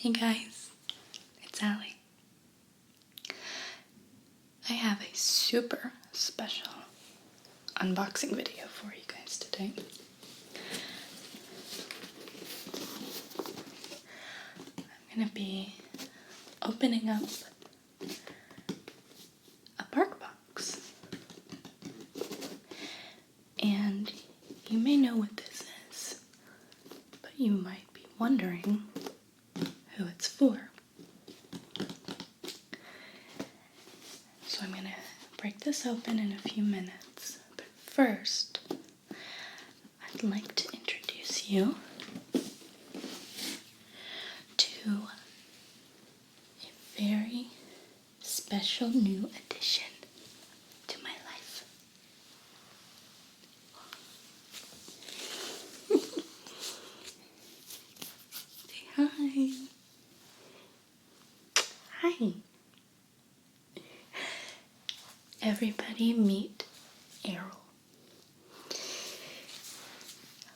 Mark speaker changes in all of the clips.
Speaker 1: Hey guys, it's Allie. I have a super special unboxing video for you guys today. I'm going to be opening up a BarkBox. And you may know what this is, but you might be wondering who it's for. So I'm going to break this open in a few minutes, but first I'd like to introduce you to a very special new addition to my life. Say hi. Hi. Everybody meet Errol.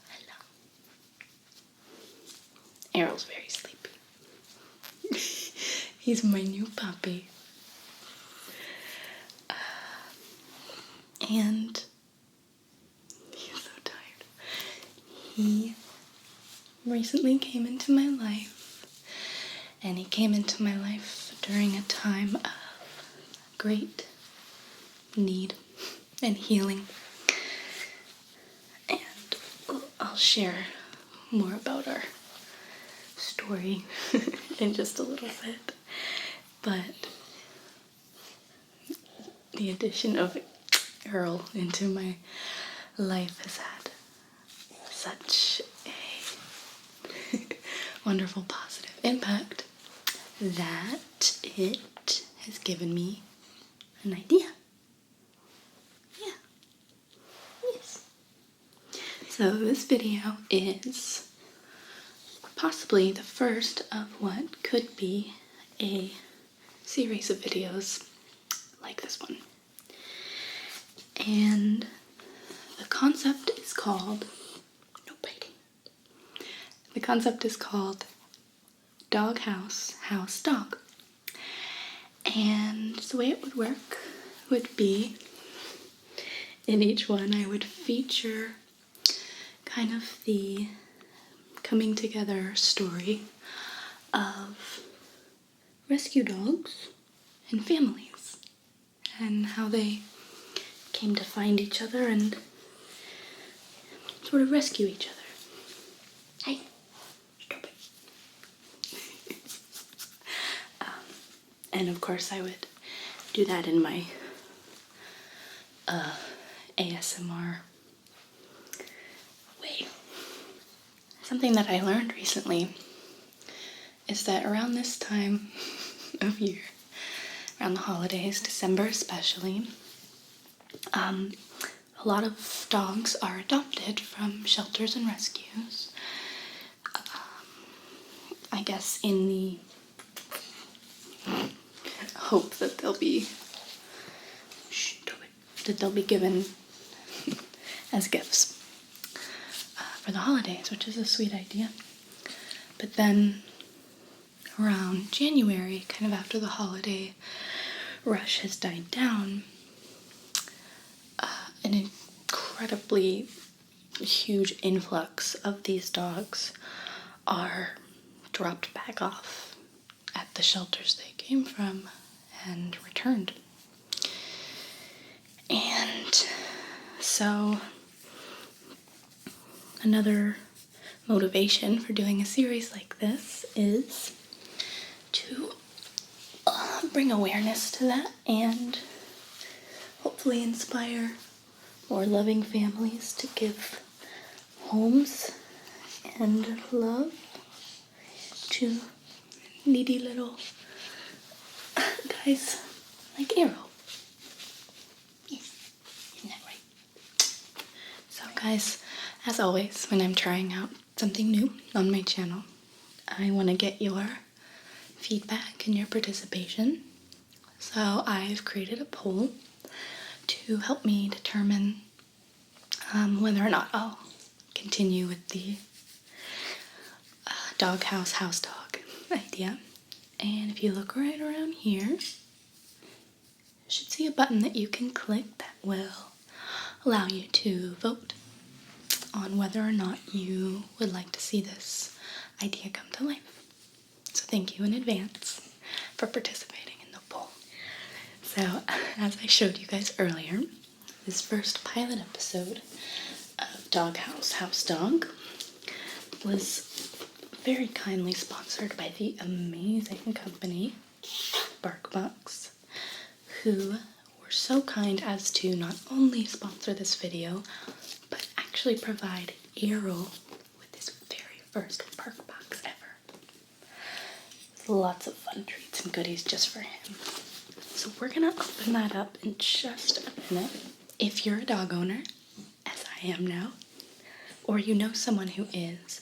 Speaker 1: Hello. Errol's very sleepy. He's my new puppy. And he's so tired. He recently came into my life, and he came into my life during a time of great need and healing. And I'll share more about our story in just a little bit. But the addition of Errol into my life has had such a wonderful positive impact that it has given me an idea. Yeah. Yes. So this video is possibly the first of what could be a series of videos like this one. And the concept is called, no biting. The concept is called Dog House, House Dog. And the way it would work would be, in each one I would feature kind of the coming together story of rescue dogs and families, and how they came to find each other and sort of rescue each other. Hey, stop it. And of course I would do that in my ASMR way. Something that I learned recently is that around this time of year, around the holidays, December especially, a lot of dogs are adopted from shelters and rescues. I guess in the hope that they'll be given as gifts for the holidays, which is a sweet idea. But then around January, kind of after the holiday rush has died down, an incredibly huge influx of these dogs are dropped back off at the shelters they came from and returned. And so another motivation for doing a series like this is to bring awareness to that and hopefully inspire more loving families to give homes and love to needy little guys like Arrol. Yes, isn't that right? So guys, as always, when I'm trying out something new on my channel, I want to get your feedback and your participation. So I've created a poll to help me determine whether or not I'll continue with the dog house, house dog idea. And if you look right around here, you should see a button that you can click that will allow you to vote on whether or not you would like to see this idea come to life. So thank you in advance for participating in the poll. So as I showed you guys earlier, this first pilot episode of Doghouse House Dog was very kindly sponsored by the amazing company BarkBox, who were so kind as to not only sponsor this video, but actually provide Errol with this very first BarkBox ever. Lots of fun treats and goodies just for him. So we're gonna open that up in just a minute. If you're a dog owner, as I am now, or you know someone who is,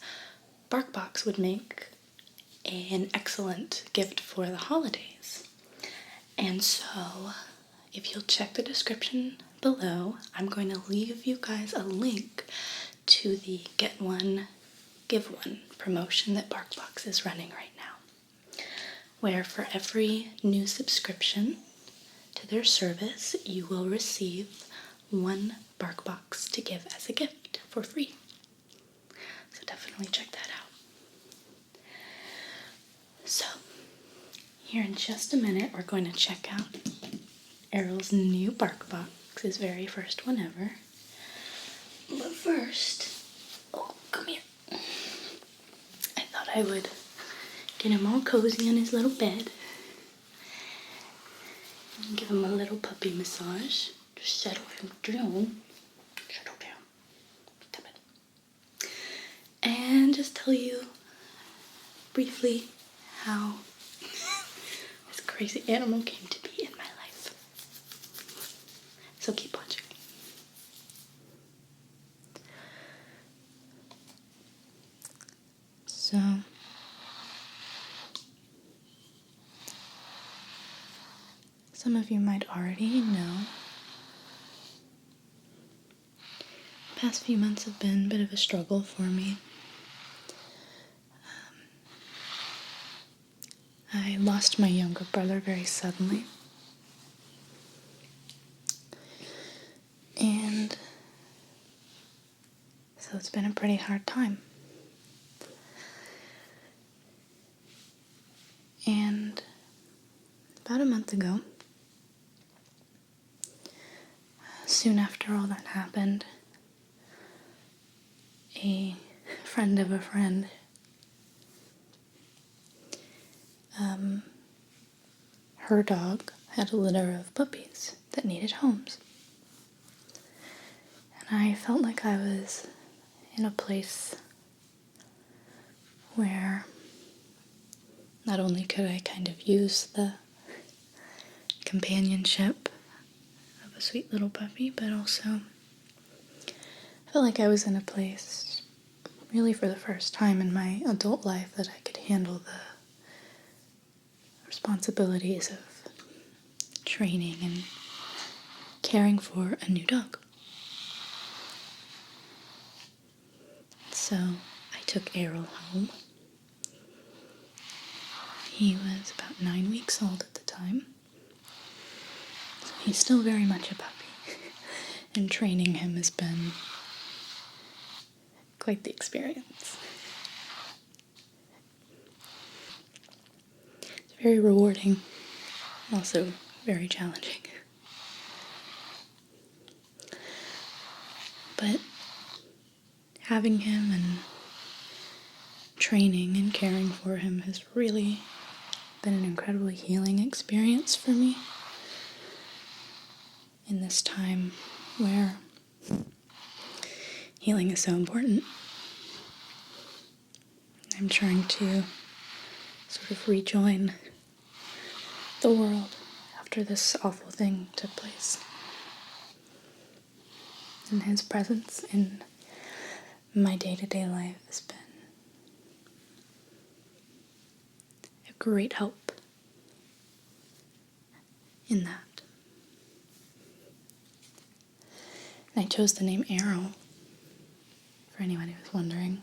Speaker 1: BarkBox would make an excellent gift for the holidays. And so, if you'll check the description below, I'm going to leave you guys a link to the Get One, Give One promotion that BarkBox is running right now, where for every new subscription to their service, you will receive one BarkBox to give as a gift for free. So definitely check that out. So, here in just a minute, we're going to check out Errol's new BarkBox, his very first one ever. But first, oh, come here. I thought I would get him all cozy in his little bed and give him a little puppy massage. Just settle him down. Settle down. Come in. And just tell you briefly how this crazy animal came to be in my life. So keep watching. So, some of you might already know, the past few months have been a bit of a struggle for me. I lost my younger brother very suddenly. And so it's been a pretty hard time. And about a month ago, soon after all that happened, a friend of a friend her dog had a litter of puppies that needed homes. And I felt like I was in a place where not only could I kind of use the companionship of a sweet little puppy, but also I felt like I was in a place, really for the first time in my adult life, that I could handle the responsibilities of training and caring for a new dog. So I took Arrol home. He was about 9 weeks old at the time. So he's still very much a puppy. And training him has been quite the experience. It's very rewarding, also very challenging. But having him and training and caring for him has really been an incredibly healing experience for me in this time where healing is so important. I'm trying to sort of rejoin the world after this awful thing took place. And his presence in my day-to-day life has been a great help in that. And I chose the name Arrol, for anyone who was wondering.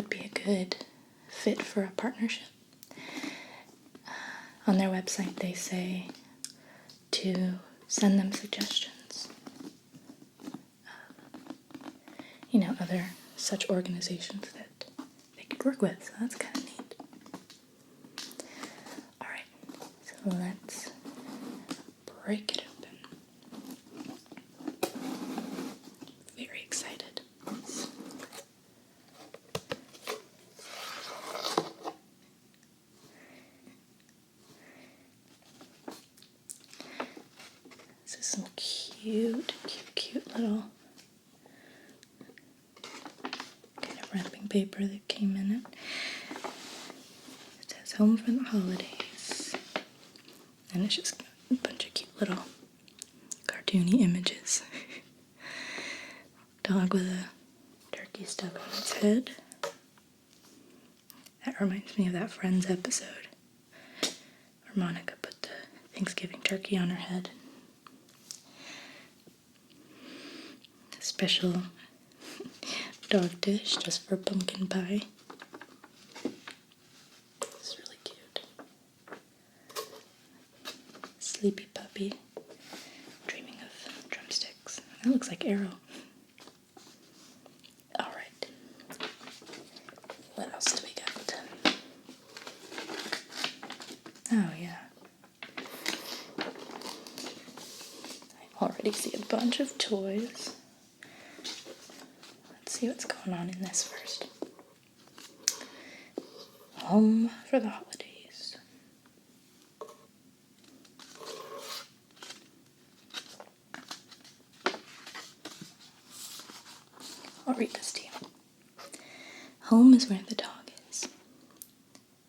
Speaker 1: would be a good fit for a partnership. On their website, they say to send them suggestions of, other such organizations that they could work with. So that's kind of neat. All right, so let's break it open. Very excited. This is some cute little kind of wrapping paper that came in it. It says home for the holidays. And it's just a bunch of cute little cartoony images. Dog with a turkey stuck on its head. That reminds me of that Friends episode where Monica put the Thanksgiving turkey on her head. A special dog dish just for pumpkin pie. It's really cute. Sleepy puppy dreaming of drumsticks. That looks like Errol. Alright. What else do we got? Oh yeah. I already see a bunch of toys. Let's see what's going on in this first. Home for the holidays. I'll read this to you. Home is where the dog is.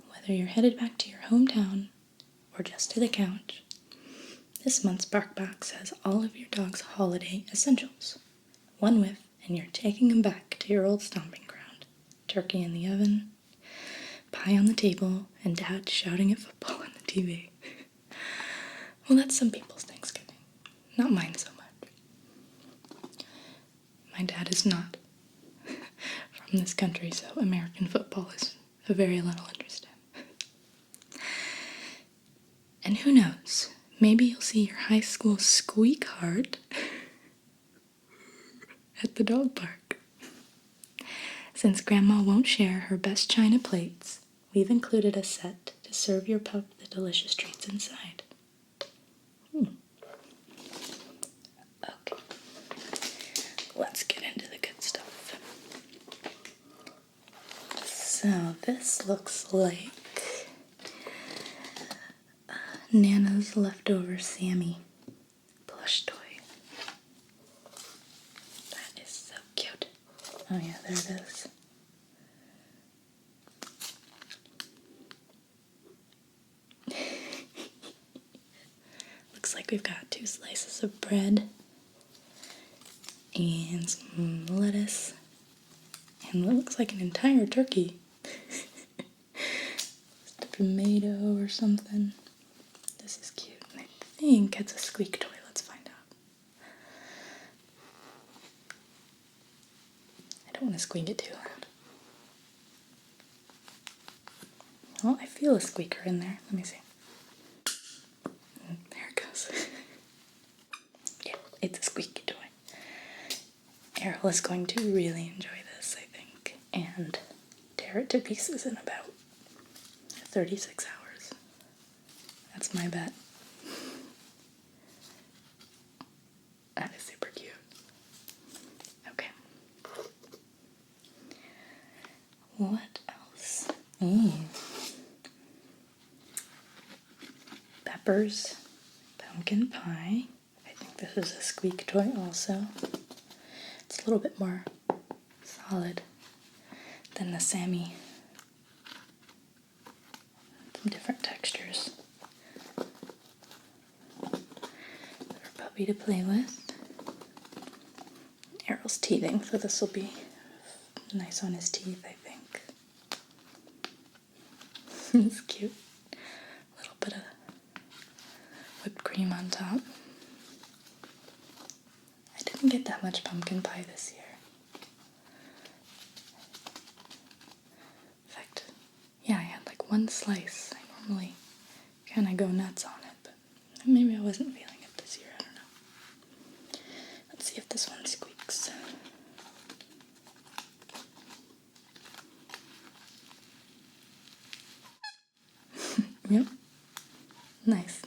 Speaker 1: Whether you're headed back to your hometown or just to the couch, this month's BarkBox has all of your dog's holiday essentials. One whiff, and you're taking them back to your old stomping ground. Turkey in the oven, pie on the table, and Dad shouting at football on the TV. Well, that's some people's Thanksgiving. Not mine so much. My dad is not from this country, so American football is of very little interest in. And who knows, maybe you'll see your high school squeakheart at the dog park. Since Grandma won't share her best china plates, we've included a set to serve your pup the delicious treats inside. Okay, let's get into the good stuff. So this looks like Nana's leftover Sammy plush toy. That is so cute. Oh yeah, there it is. Looks like we've got 2 slices of bread and some lettuce and what looks like an entire turkey. Just a tomato or something. This is cute. I think it's a squeak toy. Let's find out. I don't want to squeak it too loud. Well, I feel a squeaker in there. Let me see. There it goes. Yeah, it's a squeaky toy. Errol is going to really enjoy this, I think, and tear it to pieces in about 36 hours. That's my bet. That is super cute. Okay. What else? Peppers, pumpkin pie. I think this is a squeak toy also. It's a little bit more solid than the Sammy. Some different textures. For puppy to play with. Errol's teething, so this will be nice on his teeth, I think. It's cute. A little bit of whipped cream on top. I didn't get that much pumpkin pie this year. one slice. I normally kind of go nuts on it, but maybe I wasn't feeling it this year. I don't know. Let's see if this one squeaks. Yep. Nice.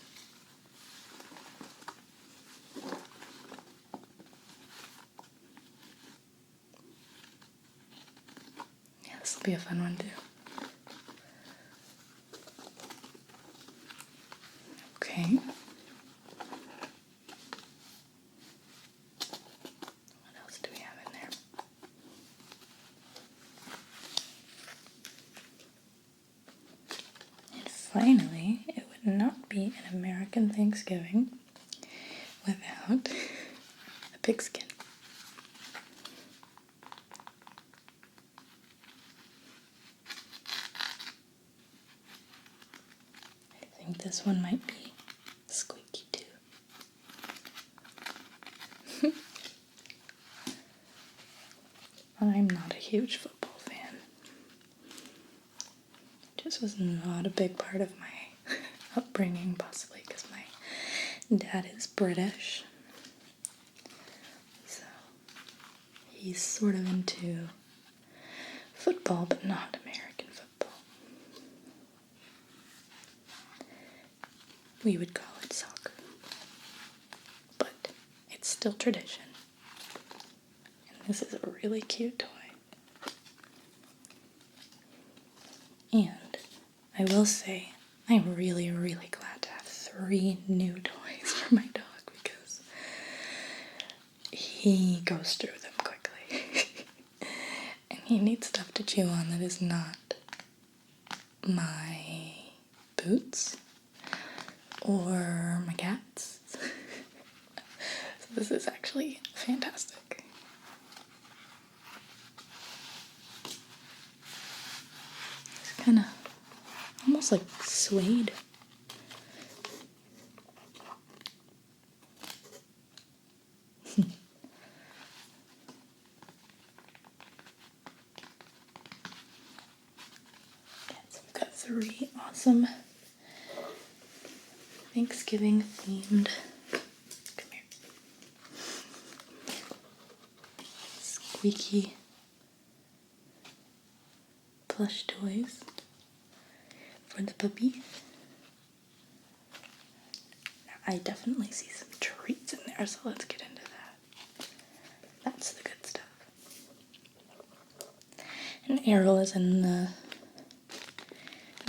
Speaker 1: Yeah, this will be a fun one too. Okay. What else do we have in there? And finally, it would not be an American Thanksgiving without a pigskin. I think this one might be squeaky too. I'm not a huge football fan. It just was not a big part of my upbringing, possibly because my dad is British. So he's sort of into football, but not American football. We would call it soccer, but it's still tradition. And this is a really cute toy. And I will say, I'm really, really glad to have 3 new toys for my dog because he goes through them quickly. And he needs stuff to chew on that is not my boots or my cats. So this is actually fantastic. It's kind of almost like suede. So we've got 3 awesome Thanksgiving themed, come here, squeaky plush toys for the puppy. Now, I definitely see some treats in there, so let's get into that. That's the good stuff. And Errol is in the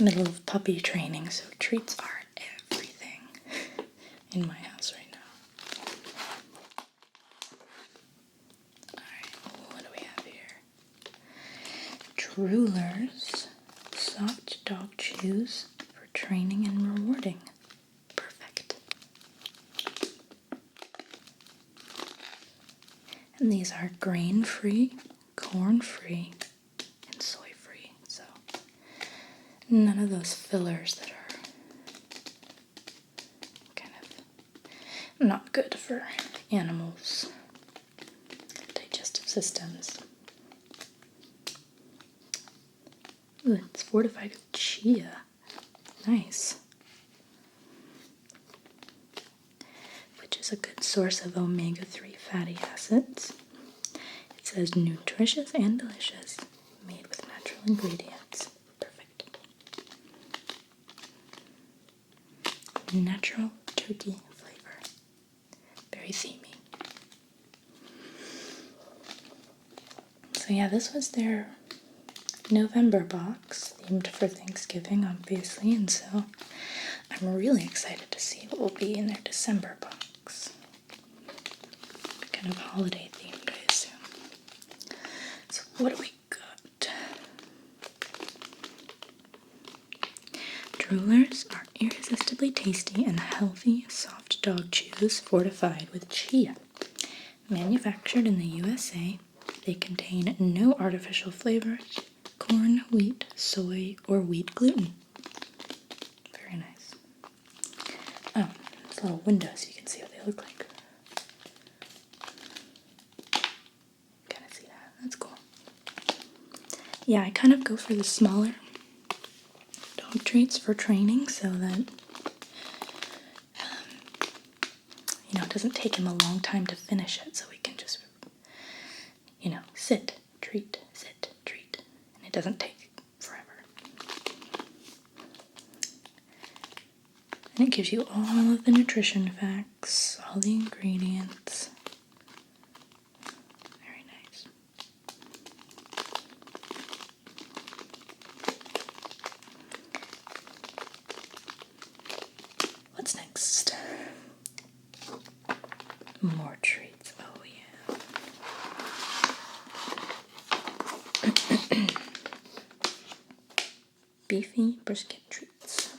Speaker 1: middle of puppy training, so treats are everything in my house right now. Alright, what do we have here? Droolers, soft dog chews for training and rewarding. Perfect. And these are grain-free, corn-free, and soy-free, so none of those fillers that are kind of not good for animals' digestive systems. Ooh, it's fortified with chia. Nice. Which is a good source of omega-3 fatty acids. It says nutritious and delicious, made with natural ingredients. Perfect. Natural turkey flavor. Very themey. So yeah, this was their November box, themed for Thanksgiving, obviously, and so I'm really excited to see what will be in their December box. Kind of holiday themed, I assume. So what do we got? Droolers are irresistibly tasty and healthy soft dog chews fortified with chia. Manufactured in the USA, they contain no artificial flavors, corn, wheat, soy, or wheat gluten. Very nice. Oh, there's a little window so you can see what they look like. Kind of see that. That's cool. Yeah, I kind of go for the smaller dog treats for training so that, it doesn't take him a long time to finish it, so we can just, sit, treat, and it doesn't take forever. And it gives you all of the nutrition facts, all the ingredients. Very nice. What's next? More treats. Oh, yeah. Beefy brisket treats.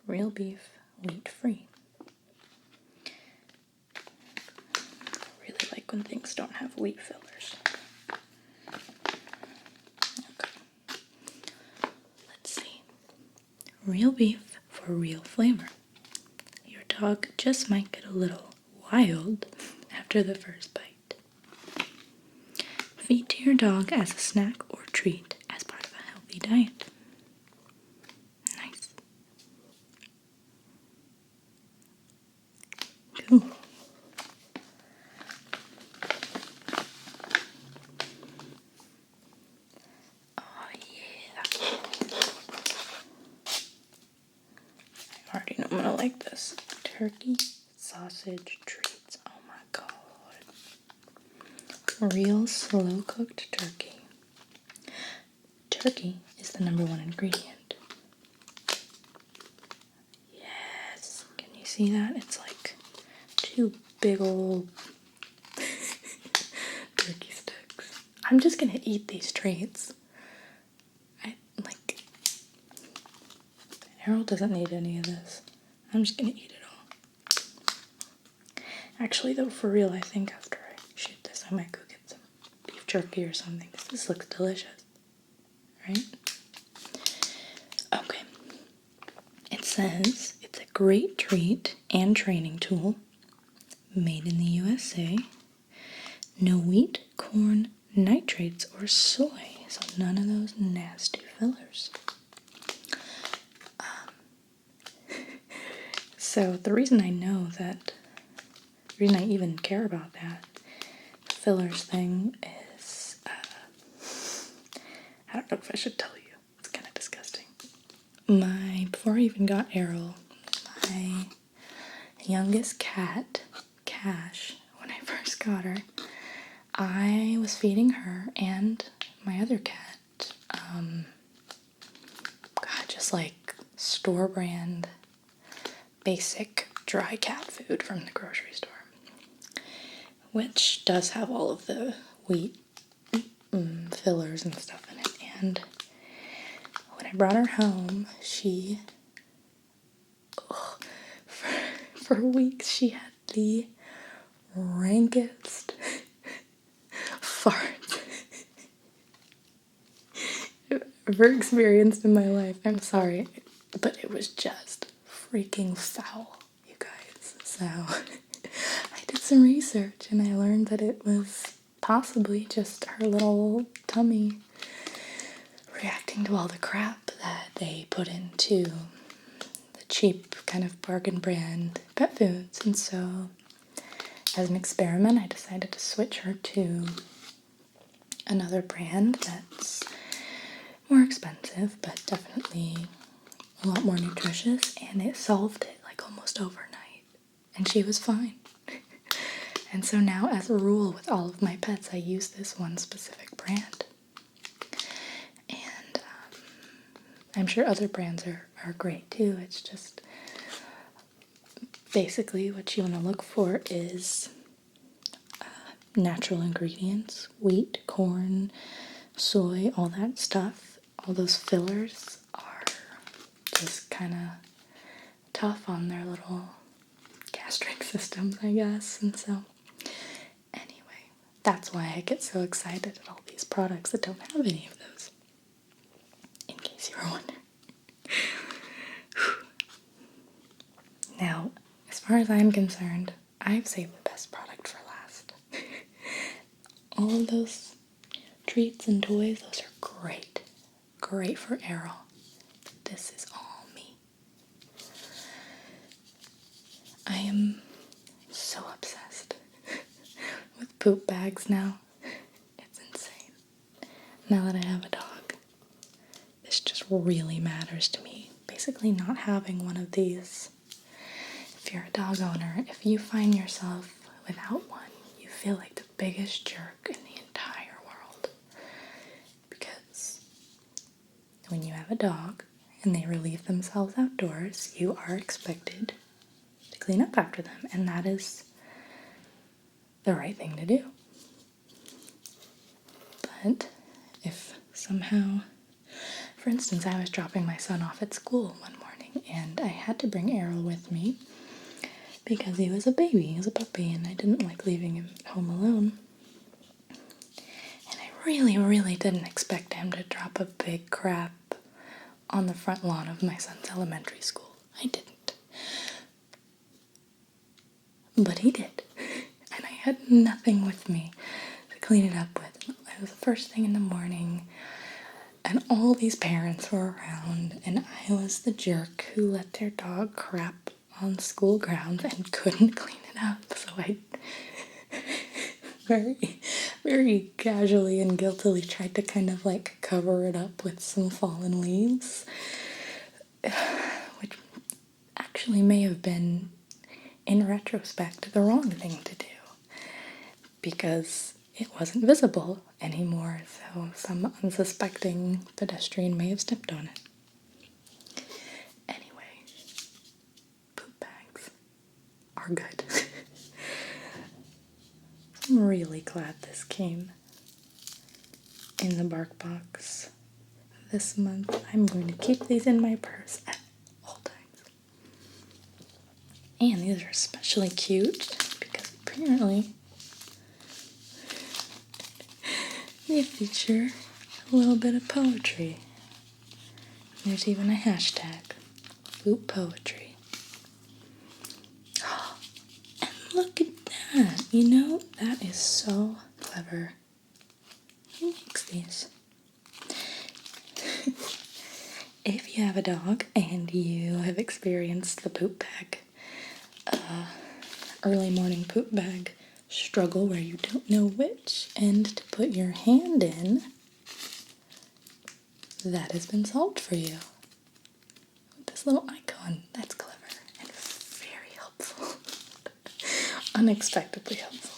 Speaker 1: Real beef, wheat-free. Really like when things don't have wheat fillers. Okay. Let's see. Real beef for real flavor. Your dog just might get a little wild after the first bite. Feed to your dog as a snack or treat as part of a healthy diet. Nice. Cool. Oh yeah. I already know I'm gonna like this. Turkey sausage treats. Oh my god. Real slow cooked turkey. Turkey is the #1 ingredient. Yes. Can you see that? It's like 2 big old turkey sticks. I'm just gonna eat these treats. Errol doesn't need any of this. I'm just gonna eat it all. Actually, though, for real, I think after I shoot this, I might go get some beef jerky or something. This looks delicious. Right? Okay. It says it's a great treat and training tool. Made in the USA. No wheat, corn, nitrates, or soy. So none of those nasty fillers. So the reason I know that, the reason I even care about that fillers thing is, I don't know if I should tell you. It's kind of disgusting. Before I even got Errol, my youngest cat, Cash, when I first got her, I was feeding her and my other cat, just like store brand basic dry cat food from the grocery store, which does have all of the wheat fillers and stuff in it. And when I brought her home, she, for weeks, she had the rankest farts I've ever experienced in my life. I'm sorry, but it was just freaking foul, you guys. So I did some research and I learned that it was possibly just her little tummy reacting to all the crap that they put into the cheap kind of bargain brand pet foods. And so as an experiment, I decided to switch her to another brand that's more expensive, but definitely a lot more nutritious, and it solved it like almost overnight, and she was fine. And so now, as a rule, with all of my pets, I use this one specific brand. And I'm sure other brands are great too. It's just basically what you want to look for is natural ingredients, wheat, corn, soy, all that stuff. All those fillers are just kind of tough on their little gastric systems, I guess. And so, anyway, that's why I get so excited at all these products that don't have any of those, in case you were wondering. Now, as far as I'm concerned, I've saved the best product for last. All of those treats and toys, those are great. Great for Arrol. This is all me. I am so obsessed with poop bags now. It's insane. Now that I have a dog, this just really matters to me. Basically, not having one of these. If you're a dog owner, if you find yourself without one, you feel like the biggest jerk in the entire world. Because when you have a dog and they relieve themselves outdoors, you are expected to clean up after them, and that is the right thing to do. But if somehow, for instance, I was dropping my son off at school one morning and I had to bring Errol with me because he was a baby, he was a puppy, and I didn't like leaving him at home alone. And I really, really didn't expect him to drop a big crap on the front lawn of my son's elementary school. I didn't. But he did. And I had nothing with me to clean it up with. It was the first thing in the morning, and all these parents were around, and I was the jerk who let their dog crap on school grounds and couldn't clean it up. So I very, very casually and guiltily tried to kind of like cover it up with some fallen leaves, which actually may have been, in retrospect, the wrong thing to do, because it wasn't visible anymore, so some unsuspecting pedestrian may have stepped on it. Anyway, poop bags are good. I'm really glad this came in the BarkBox this month. I'm going to keep these in my purse at all times. And these are especially cute because apparently they feature a little bit of poetry. There's even a hashtag, poop poetry. And look at that, you know, that is so clever. Who makes these? If you have a dog and you have experienced the poop bag, early morning poop bag struggle where you don't know which end to put your hand in, that has been solved for you. This little icon, that's clever and very helpful. Unexpectedly helpful.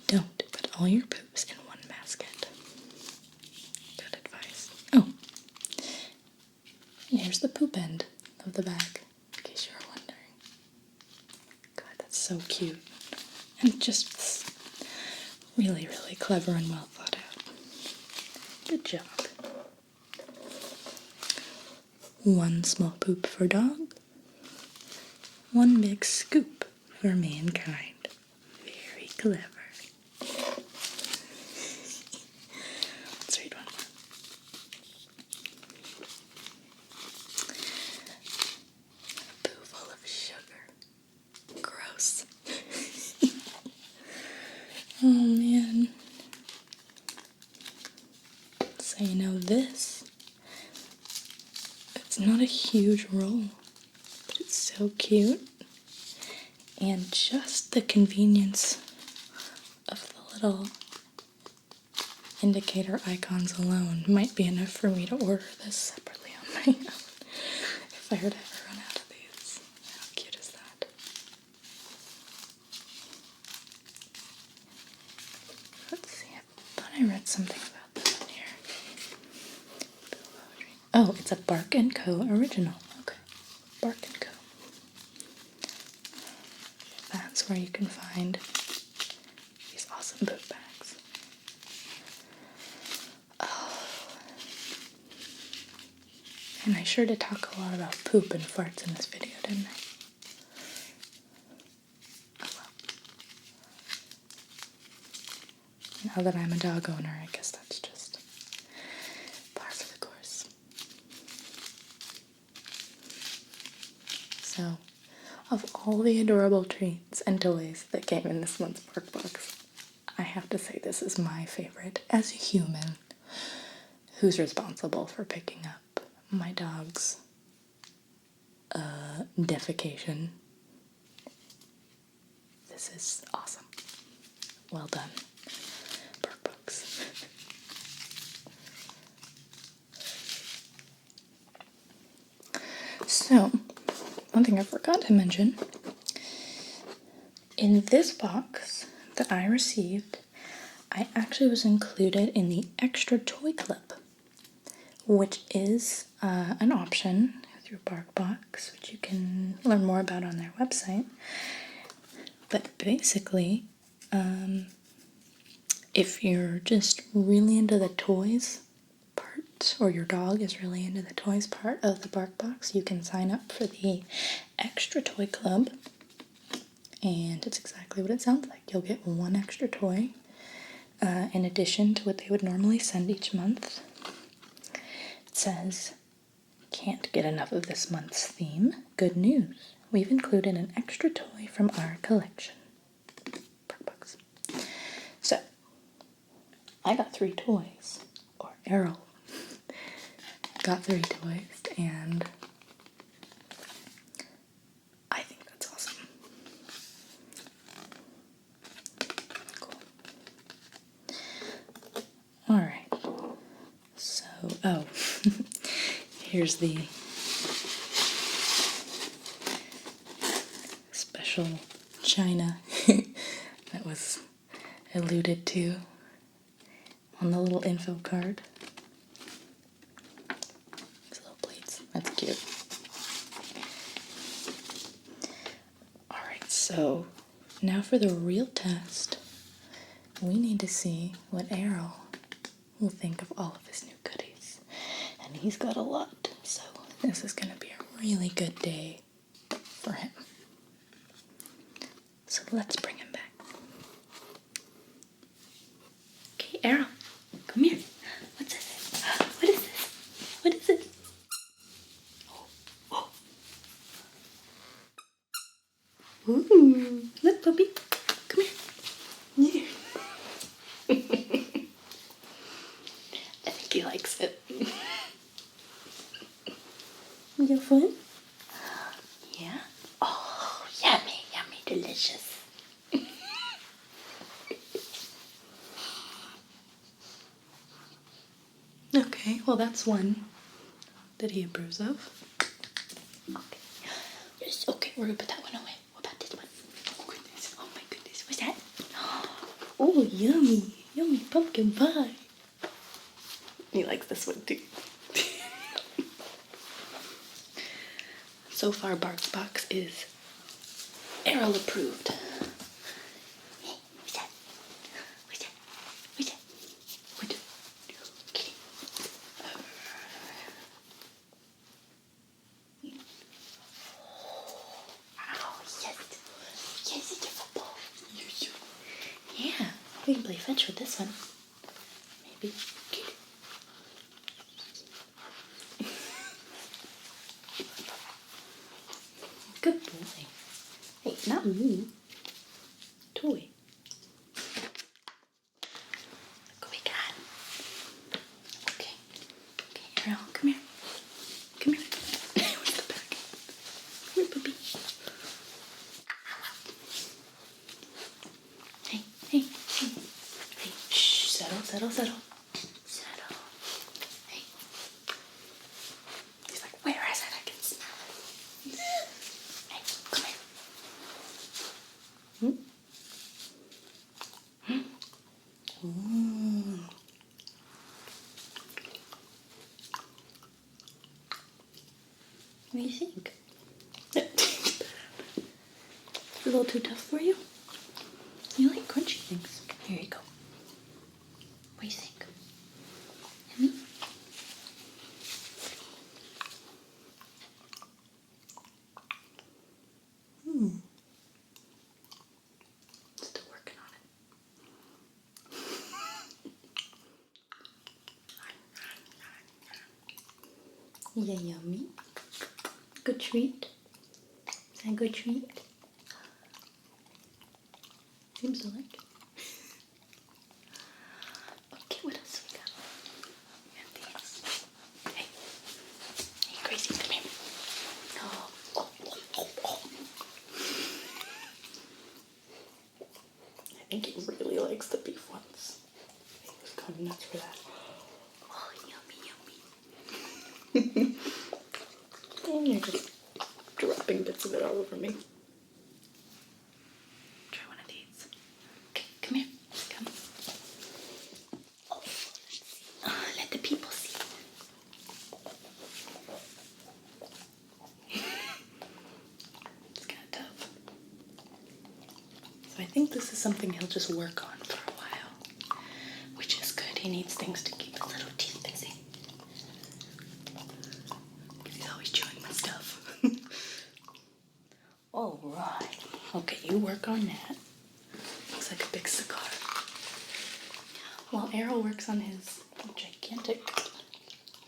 Speaker 1: Don't put all your poops in one basket. Good advice. Oh, and here's the poop end of the bag, in case you were wondering. God, that's so cute. And just really, really clever and well thought out. Good job. One small poop for dog, one big scoop for mankind. Very clever. Let's read one more. A poo full of sugar. Gross. Oh man. So you know this, it's not a huge roll, but it's so cute. And just the convenience of the little indicator icons alone might be enough for me to order this separately on my own if I were to ever run out of these. How cute is that? Let's see, I thought I read something about this in here. Oh, it's a Bark & Co. original. Okay, Bark & Co. That's where you can find these awesome poop bags. Oh. And I sure did talk a lot about poop and farts in this video, didn't I? Oh well. Now that I'm a dog owner, I guess that's just par for the course. So, of all the adorable treats and toys that came in this month's BarkBox, I have to say this is my favorite as a human who's responsible for picking up my dog's defecation. This is awesome. Well done, BarkBox. So, one thing I forgot to mention, in this box that I received, I actually was included in the Extra Toy Club, which is an option through BarkBox, which you can learn more about on their website. But basically, if you're just really into the toys part, or your dog is really into the toys part of the BarkBox, you can sign up for the Extra Toy Club. And it's exactly what it sounds like. You'll get one extra toy in addition to what they would normally send each month. It says, "Can't get enough of this month's theme. Good news. We've included an extra toy from our collection." BarkBox. So, I got 3 toys, or Errol got 3 toys, and I think that's awesome. Cool. Alright, so, here's the special china that was alluded to on the little info card. These little plates, that's cute. Alright, so now for the real test. We need to see what Arrol will think of all of his new goodies. And he's got a lot, so this is going to be a really good day for him. So let's bring him back. Okay, Arrol, come here. What's this? What is this? What is it? Oh. Ooh, look, puppy. Come here. I think he likes it. You have fun? Yeah? Oh, yummy, yummy, delicious. Okay, well that's one that he approves of. Okay. Yes, okay, we're gonna put that one away. What about this one? Oh goodness, oh my goodness, what's that? Oh, yummy, yummy pumpkin pie. He likes this one too. So far, BarkBox is Errol approved. Hey, what's that? What's that? What's that? What's that? Okay. Oh, yes. Yes, it's a football. Yeah, we can play fetch with this one. Maybe. Good boy. Hey, not me. Toy. Look what we got. Okay. Okay, Errol, come here. Come here. Where's the back? Come here, puppy. Hey, hey, hey. Hey, shh, settle. Settle. Hey. He's like, where is it? I can smell it. Hey, come here. Ooh. What do you think? It's a little too tough for you? You like crunchy things. Here you go. What do you think? Yummy? Still working on it. Yeah, yummy. Good treat. Is that a good treat? Seems to like it. Okay, what else we got? We have think he really likes the beef ones. He was going nuts for that. Oh, yummy, yummy. And you're just dropping bits of it all over me. Try one of these. Okay, come here. Come. Oh, let's see. Let the people see. It's kind of tough. So I think this is something he'll just work on for a while, which is good. He needs things to keep his little teeth busy. Because he's always chewing my stuff. All right. Okay, you work on that. Looks like a big cigar. While Errol works on his gigantic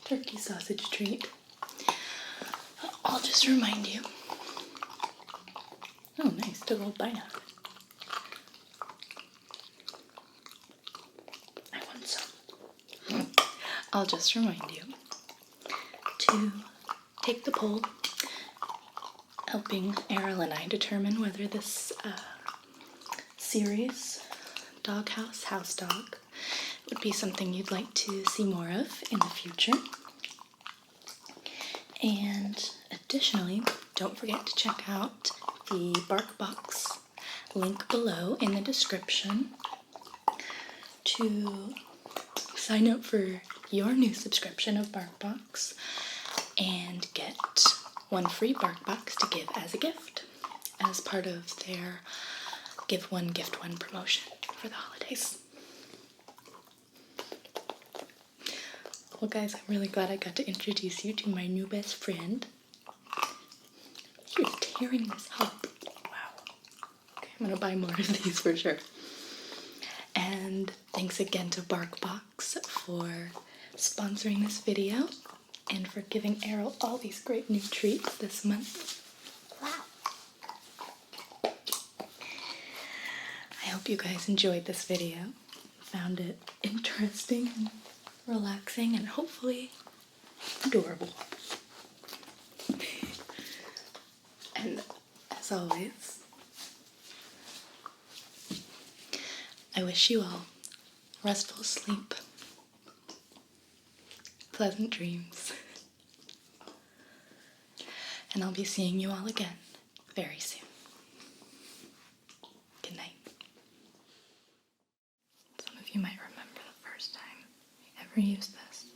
Speaker 1: turkey sausage treat, I'll just remind you. Oh, nice. Took a little bite out of it. I want some. I'll just remind you to take the poll, helping Errol and I determine whether this series, Doghouse, House Dog, would be something you'd like to see more of in the future. And additionally, don't forget to check out the BarkBox link below in the description to sign up for your new subscription of BarkBox and get one free BarkBox to give as a gift as part of their Give One, Gift One promotion for the holidays. Well guys, I'm really glad I got to introduce you to my new best friend. You're tearing this up. Wow. Okay, I'm gonna buy more of these for sure. And thanks again to BarkBox for sponsoring this video and for giving Errol all these great new treats this month. Wow. I hope you guys enjoyed this video, found it interesting and relaxing and hopefully adorable. And as always, I wish you all restful sleep, pleasant dreams, and I'll be seeing you all again very soon. Good night. Some of you might remember the first time you ever used this.